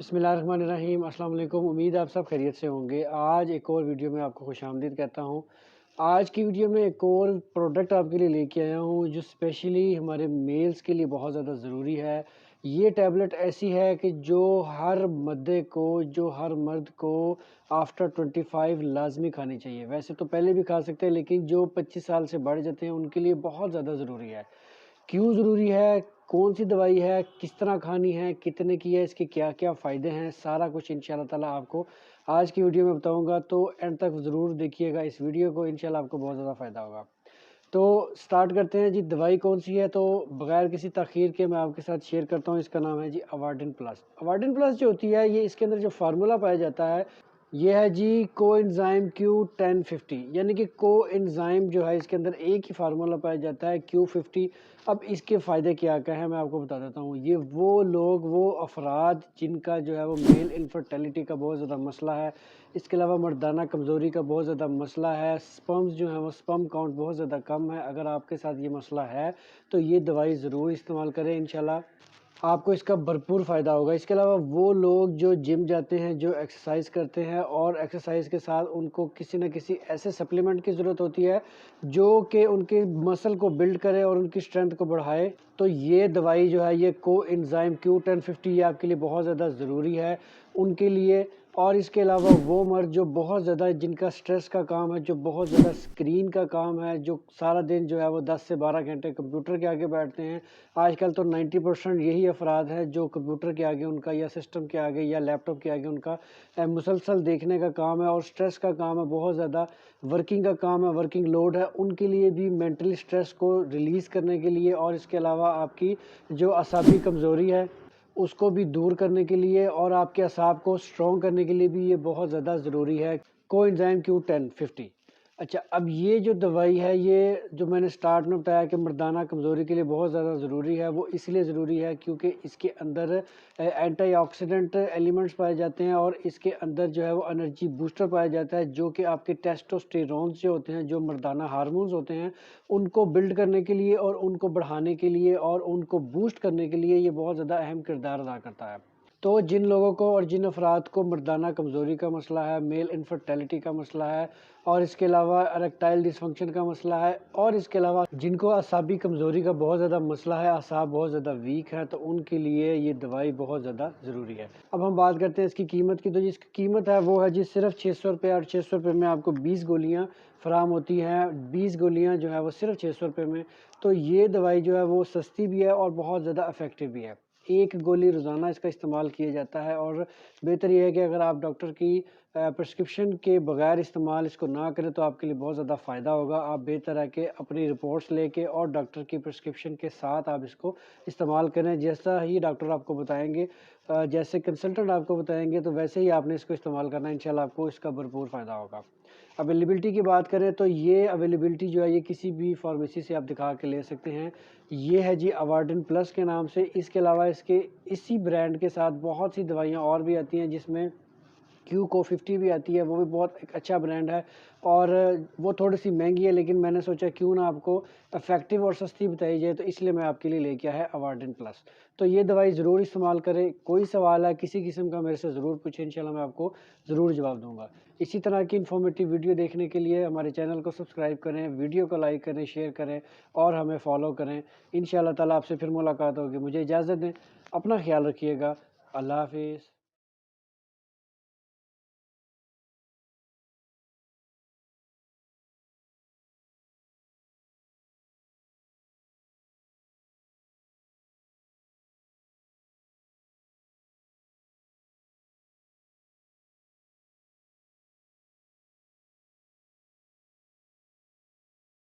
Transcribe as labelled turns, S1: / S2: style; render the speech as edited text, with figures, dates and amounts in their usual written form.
S1: बिस्मिल्लाहिर्रहमानिर्रहीम। अस्सलाम वालेकुम। उम्मीद है आप सब खैरियत से होंगे। आज एक और वीडियो में आपको खुशामदीद कहता हूँ। आज की वीडियो में एक और प्रोडक्ट आपके लिए लेके आया हूँ जो स्पेशली हमारे मेल्स के लिए बहुत ज़्यादा ज़रूरी है। ये टैबलेट ऐसी है कि जो हर मर्द को आफ्टर 25 लाजमी खानी चाहिए। वैसे तो पहले भी खा सकते हैं, लेकिन जो 25 साल से बढ़ जाते हैं उनके लिए बहुत ज़्यादा ज़रूरी है। क्यों ज़रूरी है, कौन सी दवाई है, किस तरह खानी है, कितने की है, इसके क्या क्या फ़ायदे हैं, सारा कुछ इंशाल्लाह ताला आपको आज की वीडियो में बताऊंगा। तो एंड तक ज़रूर देखिएगा इस वीडियो को, इंशाल्लाह आपको बहुत ज़्यादा फ़ायदा होगा। तो स्टार्ट करते हैं जी। दवाई कौन सी है, तो बगैर किसी तखीर के मैं आपके साथ शेयर करता हूँ। इसका नाम है जी अवार्डिन प्लस। अवार्डिन प्लस जो होती है, ये इसके अंदर जो फार्मूला पाया जाता है ये है जी कोएंजाइम Q1050, यानी कि कोएंजाइम जो है इसके अंदर एक ही फार्मूला पाया जाता है Q50। अब इसके फ़ायदे क्या क्या हैं मैं आपको बता देता हूँ। ये वो अफराद जिनका जो है वो मेल इनफर्टिलिटी का बहुत ज़्यादा मसला है, इसके अलावा मर्दाना कमज़ोरी का बहुत ज़्यादा मसला है, स्पर्म्स जो है वो स्पर्म काउंट बहुत ज़्यादा कम है, अगर आपके साथ ये मसला है तो ये दवाई ज़रूर इस्तेमाल करें। इंशाल्लाह आपको इसका भरपूर फ़ायदा होगा। इसके अलावा वो लोग जो जिम जाते हैं, जो एक्सरसाइज करते हैं और एक्सरसाइज के साथ उनको किसी न किसी ऐसे सप्लीमेंट की ज़रूरत होती है जो कि उनके मसल को बिल्ड करे और उनकी स्ट्रेंथ को बढ़ाए, तो ये दवाई जो है ये कोएंजाइम Q1050 ये आपके लिए बहुत ज़्यादा ज़रूरी है उनके लिए। और इसके अलावा वो मर्द जो बहुत ज़्यादा जिनका स्ट्रेस का काम है, जो बहुत ज़्यादा स्क्रीन का काम है, जो सारा दिन जो है वो 10 से 12 घंटे कंप्यूटर के आगे बैठते हैं। आजकल तो 90% यही अफराद हैं जो कंप्यूटर के आगे उनका या सिस्टम के आगे या लैपटॉप के आगे उनका मुसलसल देखने का काम है और स्ट्रेस का काम है, बहुत ज़्यादा वर्किंग का काम है, वर्किंग लोड है। उनके लिए भी मेंटली स्ट्रेस को रिलीज़ करने के लिए और इसके अलावा आपकी जो असाबी कमज़ोरी है उसको भी दूर करने के लिए और आपके असाब को स्ट्रॉन्ग करने के लिए भी ये बहुत ज़्यादा ज़रूरी है कोएंजाइम Q1050। अच्छा, अब ये जो दवाई है, ये जो मैंने स्टार्ट में बताया कि मर्दाना कमज़ोरी के लिए बहुत ज़्यादा ज़रूरी है, वो इसलिए ज़रूरी है क्योंकि इसके अंदर एंटीऑक्सीडेंट एलिमेंट्स पाए जाते हैं और इसके अंदर जो है वो एनर्जी बूस्टर पाया जाता है, जो कि आपके टेस्टोस्टेरोन्स जो होते हैं, जो मर्दाना हार्मोन्स होते हैं, उनको बिल्ड करने के लिए और उनको बढ़ाने के लिए और उनको बूस्ट करने के लिए ये बहुत ज़्यादा अहम किरदार अदा करता है। तो जिन लोगों को और जिन अफराद को मर्दाना कमज़ोरी का मसला है, मेल इनफर्टिलिटी का मसला है और इसके अलावा इरेक्टाइल डिसफंक्शन का मसला है और इसके अलावा जिनको असाबी कमज़ोरी का बहुत ज़्यादा मसला है, असाब बहुत ज़्यादा वीक है, तो उनके लिए ये दवाई बहुत ज़्यादा ज़रूरी है। अब हम बात करते हैं इसकी कीमत की। तो जिसकी कीमत है वो है जी सिर्फ 600 रुपये, और 600 रुपये में आपको 20 गोलियाँ फराम होती हैं। 20 गोलियाँ जो है वो सिर्फ 600 रुपये में। तो ये दवाई जो है वो सस्ती भी है और बहुत ज़्यादा इफ़ेक्टिव भी है। एक गोली रोज़ाना इसका इस्तेमाल किया जाता है और बेहतर ये है कि अगर आप डॉक्टर की प्रिस्क्रिप्शन के बगैर इस्तेमाल इसको ना करें तो आपके लिए बहुत ज़्यादा फ़ायदा होगा। आप बेहतर है कि अपनी रिपोर्ट्स लेके और डॉक्टर की प्रिस्क्रिप्शन के साथ आप इसको इस्तेमाल करें। जैसा ही डॉक्टर आपको बताएंगे, जैसे कंसल्टेंट आपको बताएंगे, तो वैसे ही आपने इसको इस्तेमाल करना है। इंशाल्लाह आपको इसका भरपूर फ़ायदा होगा। अवेलेबिलिटी की बात करें तो ये अवेलेबिलिटी जो है ये किसी भी फार्मेसी से आप दिखा के ले सकते हैं। ये है जी अवार्डिन प्लस के नाम से। इसके अलावा इसके इसी ब्रांड के साथ बहुत सी दवाइयाँ और भी आती हैं, जिसमें Q50 भी आती है, वो भी बहुत एक अच्छा ब्रांड है और वो थोड़ी सी महंगी है, लेकिन मैंने सोचा क्यों ना आपको इफेक्टिव और सस्ती बताई जाए, तो इसलिए मैं आपके लिए लेके आया है अवार्डिन प्लस। तो ये दवाई ज़रूर इस्तेमाल करें। कोई सवाल है किसी किस्म का मेरे से ज़रूर पूछें, इंशाल्लाह मैं आपको ज़रूर जवाब दूंगा। इसी तरह की इन्फॉर्मेटिव वीडियो देखने के लिए हमारे चैनल को सब्सक्राइब करें, वीडियो को लाइक करें, शेयर करें और हमें फॉलो करें। इंशाल्लाह ताला आपसे फिर मुलाकात होगी। मुझे इजाज़त दें, अपना ख्याल रखिएगा। अल्लाह हाफिज़।